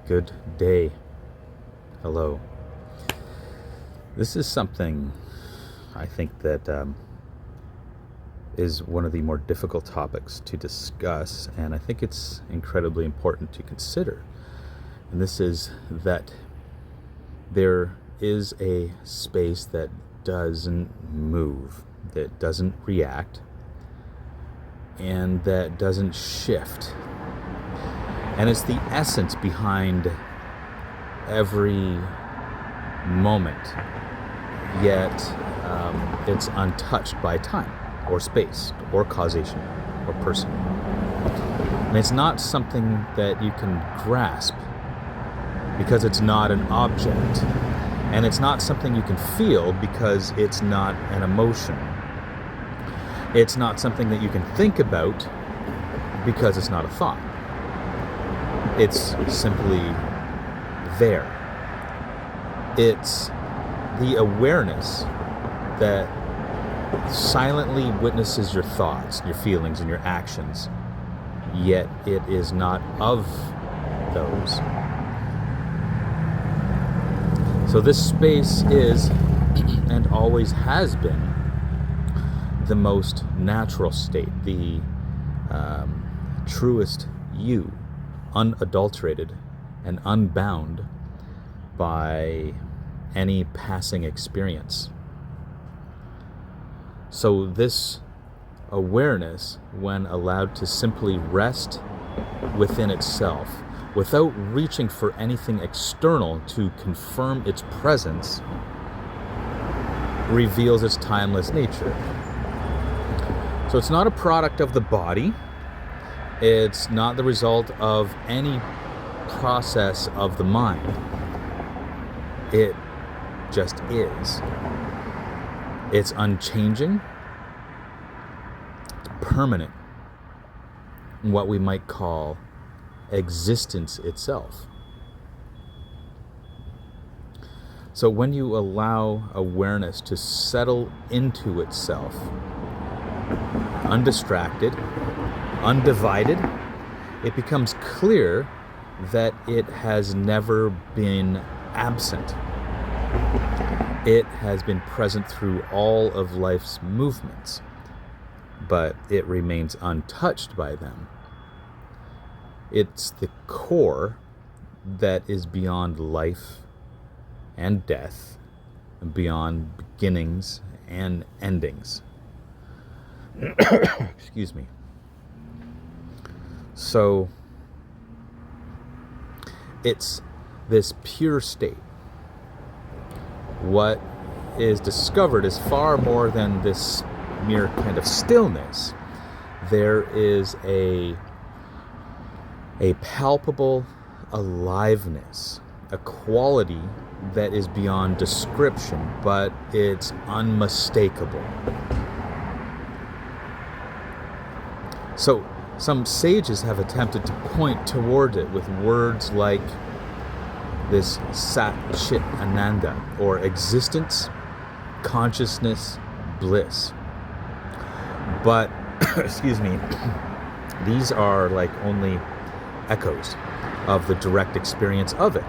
Good day. Hello. This is something I think that is one of the more difficult topics to discuss, and I think it's incredibly important to consider. And this is that there is a space that doesn't move, that doesn't react, and that doesn't shift. And it's the essence behind every moment, yet it's untouched by time or space or causation or person. And it's not something that you can grasp because it's not an object, and it's not something you can feel because it's not an emotion. It's not something that you can think about because it's not a thought. It's simply there. It's the awareness that silently witnesses your thoughts, your feelings, and your actions, yet it is not of those. So this space is, and always has been, the most natural state, the truest you, unadulterated and unbound by any passing experience. So this awareness, when allowed to simply rest within itself, without reaching for anything external to confirm its presence, reveals its timeless nature. So it's not a product of the body. It's not the result of any process of the mind. It just is. It's unchanging, permanent, what we might call existence itself. So when you allow awareness to settle into itself, undistracted, undivided, it becomes clear that it has never been absent. It has been present through all of life's movements, but it remains untouched by them. It's the core that is beyond life and death, and beyond beginnings and endings. Excuse me. So it's this pure state. What is discovered is far more than this mere kind of stillness. There is a palpable aliveness, a quality that is beyond description, but it's unmistakable. So some sages have attempted to point toward it with words like this Sat-Chit-Ananda, or existence, consciousness, bliss. But, excuse me, these are like only echoes of the direct experience of it.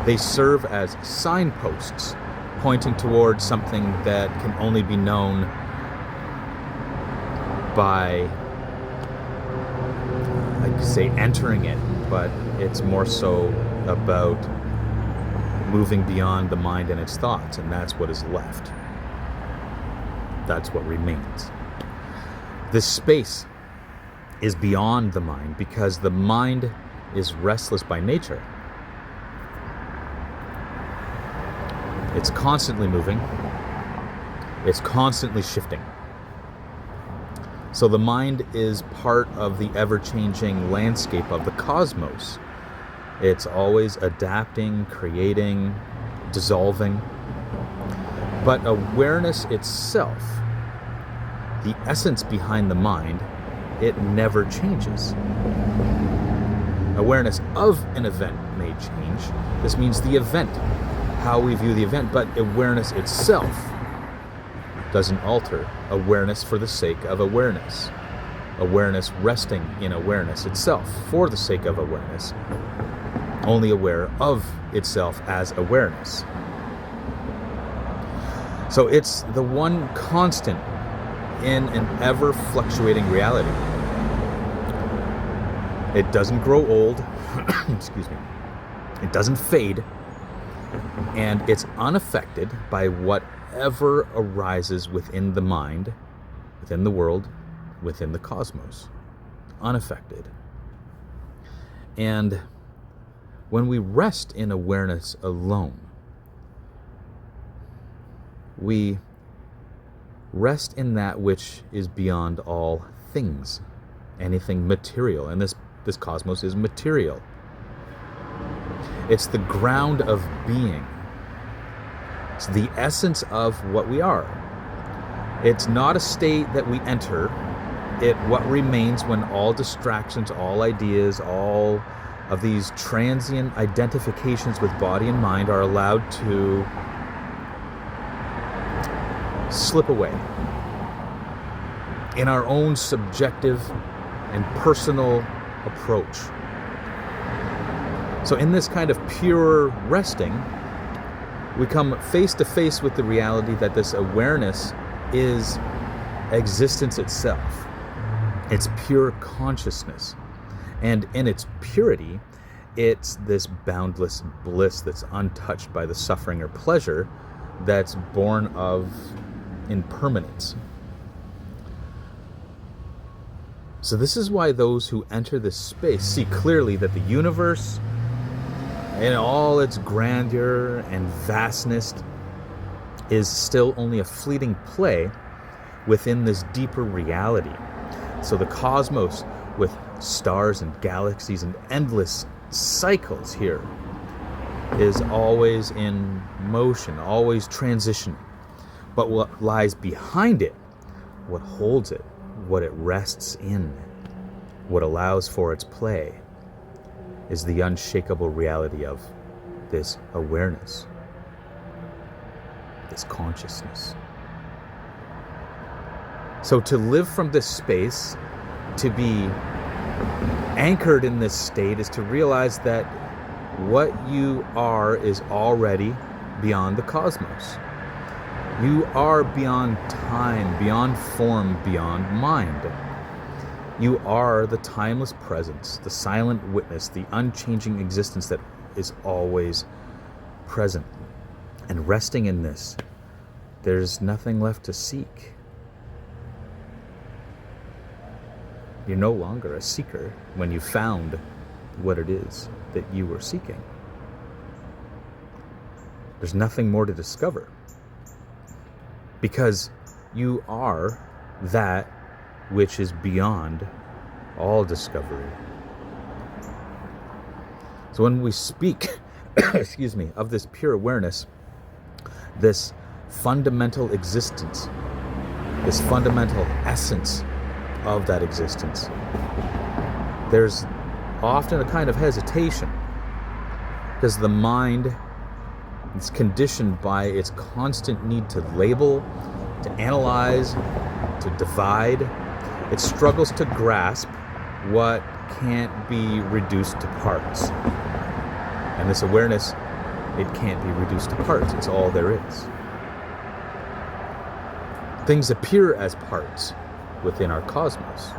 They serve as signposts pointing towards something that can only be known by, I could say, entering it, but it's more so about moving beyond the mind and its thoughts, and that's what is left. That's what remains. This space is beyond the mind because the mind is restless by nature. It's constantly moving. It's constantly shifting. So the mind is part of the ever-changing landscape of the cosmos. It's always adapting, creating, dissolving. But awareness itself, the essence behind the mind, it never changes. Awareness of an event may change. This means the event, how we view the event, but awareness itself doesn't alter. Awareness for the sake of awareness. awareness resting in awareness itself for the sake of awareness, only aware of itself as awareness. So it's the one constant in an ever fluctuating reality. It doesn't grow old, excuse me, it doesn't fade, and it's unaffected by whatever arises within the mind, within the world, within the cosmos. Unaffected. And when we rest in awareness alone, we rest in that which is beyond all things, anything material. And this cosmos is material. It's the ground of being. It's the essence of what we are. It's not a state that we enter. What remains when all distractions, all ideas, all of these transient identifications with body and mind are allowed to slip away in our own subjective and personal approach. So in this kind of pure resting, we come face to face with the reality that this awareness is existence itself. It's pure consciousness. And in its purity, it's this boundless bliss that's untouched by the suffering or pleasure that's born of impermanence. So this is why those who enter this space see clearly that the universe, in all its grandeur and vastness, is still only a fleeting play within this deeper reality. So the cosmos, with stars and galaxies and endless cycles here, is always in motion, always transitioning. But what lies behind it, what holds it, what it rests in, what allows for its play, is the unshakable reality of this awareness, this consciousness. So to live from this space, to be anchored in this state, is to realize that what you are is already beyond the cosmos. You are beyond time, beyond form, beyond mind. You are the timeless presence, the silent witness, the unchanging existence that is always present. And resting in this, there's nothing left to seek. You're no longer a seeker when you found what it is that you were seeking. There's nothing more to discover, because you are that which is beyond all discovery. So when we speak, excuse me, of this pure awareness, this fundamental existence, this fundamental essence of that existence, there's often a kind of hesitation, because the mind is conditioned by its constant need to label, to analyze, to divide. It struggles to grasp what can't be reduced to parts. And this awareness, it can't be reduced to parts. It's all there is. Things appear as parts within our cosmos.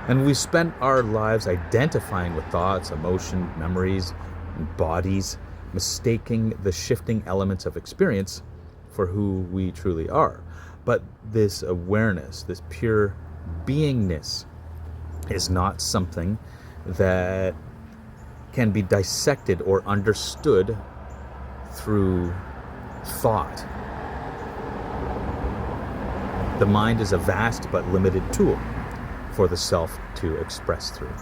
And we spent our lives identifying with thoughts, emotion, memories, and bodies, mistaking the shifting elements of experience for who we truly are. But this awareness, this pure beingness, is not something that can be dissected or understood through thought. The mind is a vast but limited tool for the self to express through.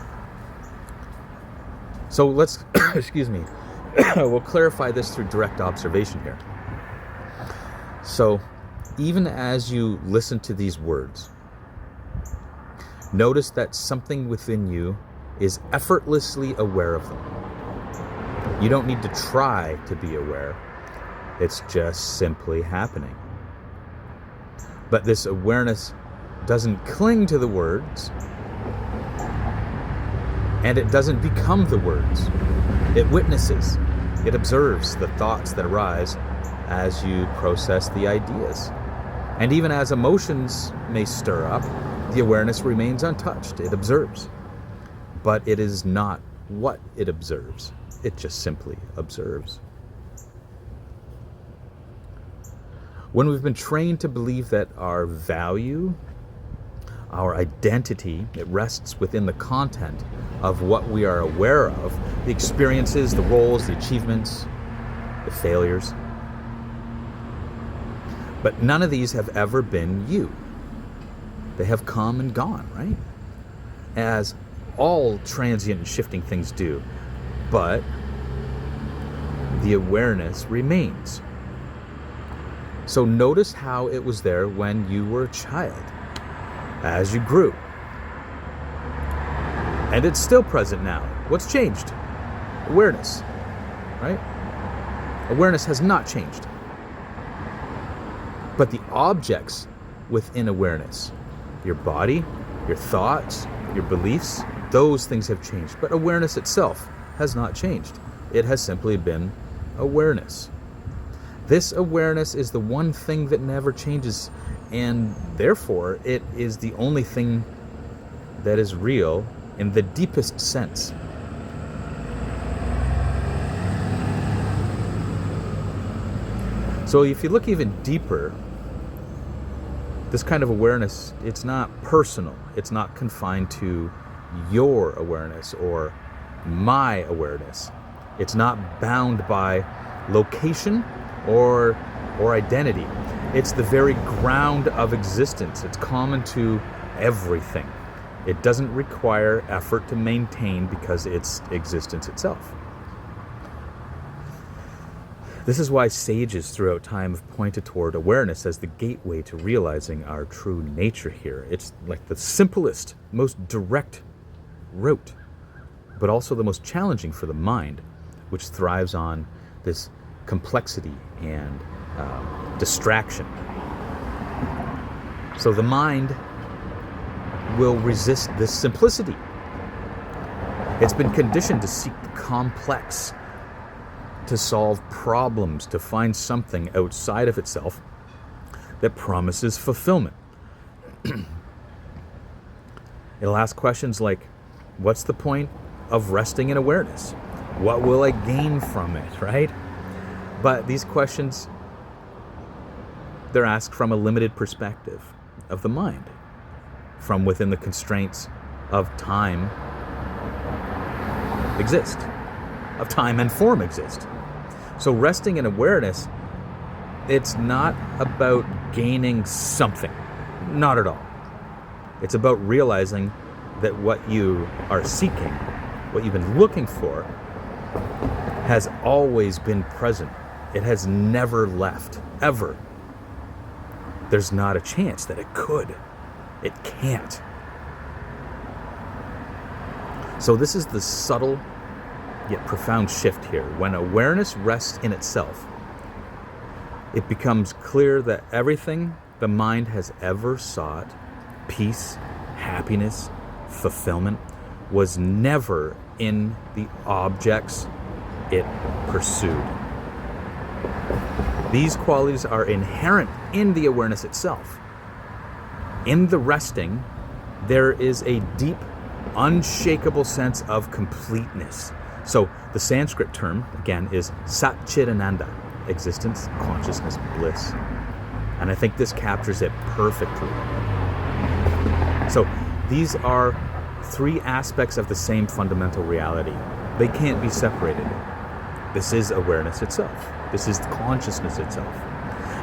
So let's, excuse me, we'll clarify this through direct observation here. So even as you listen to these words, notice that something within you is effortlessly aware of them. You don't need to try to be aware. It's just simply happening. But this awareness doesn't cling to the words, and it doesn't become the words. It witnesses, it observes the thoughts that arise as you process the ideas. And even as emotions may stir up, the awareness remains untouched. It observes. But it is not what it observes. It just simply observes. When we've been trained to believe that our value, our identity, it rests within the content of what we are aware of, the experiences, the roles, the achievements, the failures. But none of these have ever been you. They have come and gone, right? As all transient and shifting things do. But the awareness remains. So notice how it was there when you were a child, as you grew. And it's still present now. What's changed? Awareness, right? Awareness has not changed. But the objects within awareness, your body, your thoughts, your beliefs, those things have changed. But awareness itself has not changed. It has simply been awareness. This awareness is the one thing that never changes, and therefore it is the only thing that is real in the deepest sense. So if you look even deeper, this kind of awareness, it's not personal. It's not confined to your awareness or my awareness. It's not bound by location or identity. It's the very ground of existence. It's common to everything. It doesn't require effort to maintain because it's existence itself. This is why sages throughout time have pointed toward awareness as the gateway to realizing our true nature here. It's like the simplest, most direct route, but also the most challenging for the mind, which thrives on this complexity and distraction. So the mind will resist this simplicity. It's been conditioned to seek the complex, to solve problems, to find something outside of itself that promises fulfillment. It'll ask questions like, what's the point of resting in awareness? What will I gain from it, right? But these questions, they're asked from a limited perspective of the mind, from within the constraints of time exist, of time and form exist. So resting in awareness, it's not about gaining something, not at all. It's about realizing that what you are seeking, what you've been looking for, has always been present. It has never left, ever. There's not a chance that it could. It can't. So this is the subtle yet profound shift here. When awareness rests in itself, it becomes clear that everything the mind has ever sought, peace, happiness, fulfillment, was never in the objects it pursued. These qualities are inherent in the awareness itself. In the resting, there is a deep, unshakable sense of completeness. So the Sanskrit term, again, is Sat-Chit-Ananda, existence, consciousness, bliss. And I think this captures it perfectly. So these are three aspects of the same fundamental reality. They can't be separated. This is awareness itself. This is consciousness itself.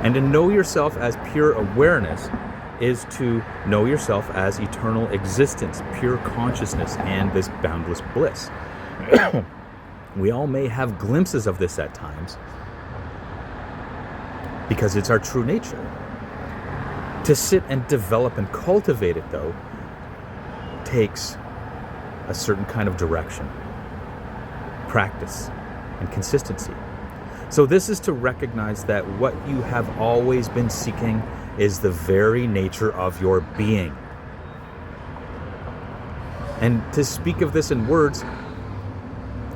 And to know yourself as pure awareness is to know yourself as eternal existence, pure consciousness, and this boundless bliss. We all may have glimpses of this at times because it's our true nature. To sit and develop and cultivate it, though, takes a certain kind of direction, practice, and consistency. So this is to recognize that what you have always been seeking is the very nature of your being. And to speak of this in words,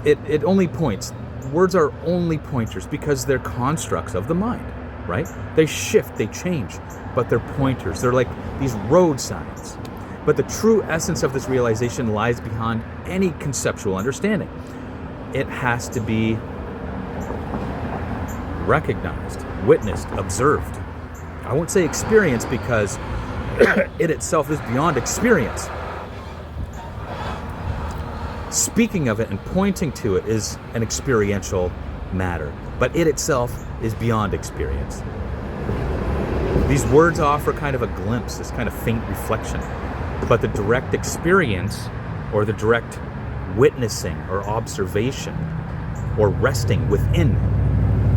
it only points. Words are only pointers because they're constructs of the mind, right? They shift, they change, but they're pointers. They're like these road signs. But the true essence of this realization lies behind any conceptual understanding. It has to be recognized, witnessed, observed. I won't say experienced because it itself is beyond experience. Speaking of it and pointing to it is an experiential matter, but it itself is beyond experience. These words offer kind of a glimpse, this kind of faint reflection, but the direct experience or the direct witnessing or observation or resting within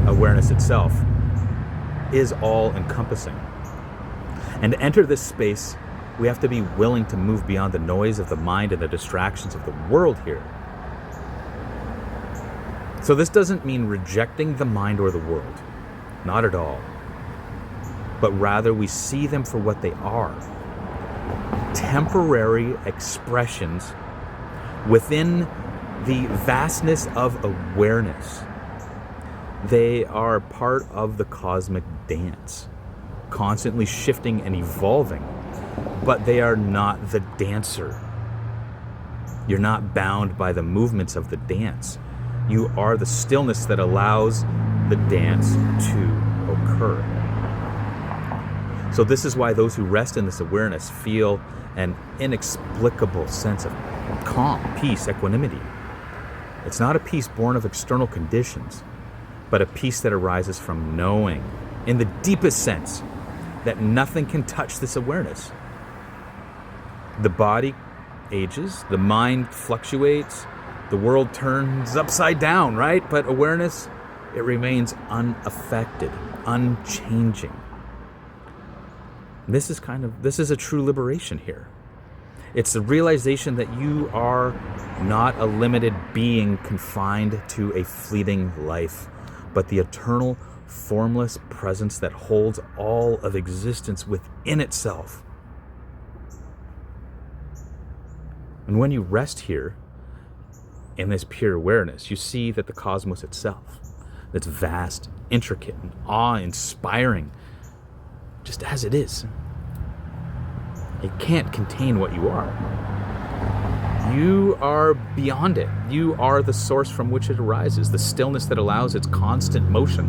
awareness itself is all-encompassing. And to enter this space, we have to be willing to move beyond the noise of the mind and the distractions of the world here. So this doesn't mean rejecting the mind or the world. Not at all. But rather we see them for what they are. Temporary expressions within the vastness of awareness. They are part of the cosmic dance, constantly shifting and evolving. But they are not the dancer. You're not bound by the movements of the dance. You are the stillness that allows the dance to occur. So this is why those who rest in this awareness feel an inexplicable sense of calm, peace, equanimity. It's not a peace born of external conditions, but a peace that arises from knowing, in the deepest sense, that nothing can touch this awareness. The body ages, the mind fluctuates, the world turns upside down, right? But awareness, it remains unaffected, unchanging. This is a true liberation here. It's the realization that you are not a limited being confined to a fleeting life, but the eternal, formless presence that holds all of existence within itself. And when you rest here, in this pure awareness, you see that the cosmos itself, that's vast, intricate, and awe-inspiring, just as it is, it can't contain what you are. You are beyond it. You are the source from which it arises, the stillness that allows its constant motion.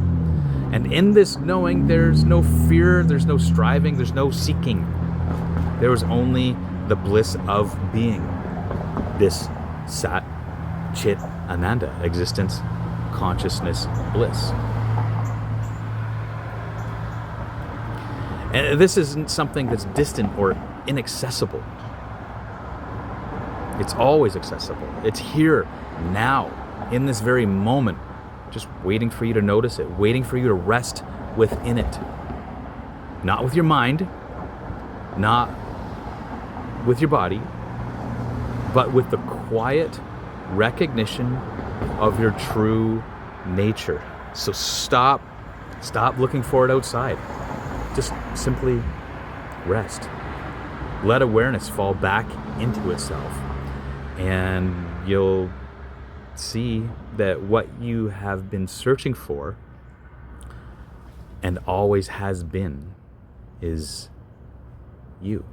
And in this knowing, there's no fear, there's no striving, there's no seeking. There is only the bliss of being. This Sat-Chit-Ananda, existence, consciousness, bliss. And this isn't something that's distant or inaccessible. It's always accessible. It's here, now, in this very moment, just waiting for you to notice it, waiting for you to rest within it. Not with your mind, not with your body, but with the quiet recognition of your true nature. So stop looking for it outside. Just simply rest. Let awareness fall back into itself, and you'll see that what you have been searching for and always has been is you.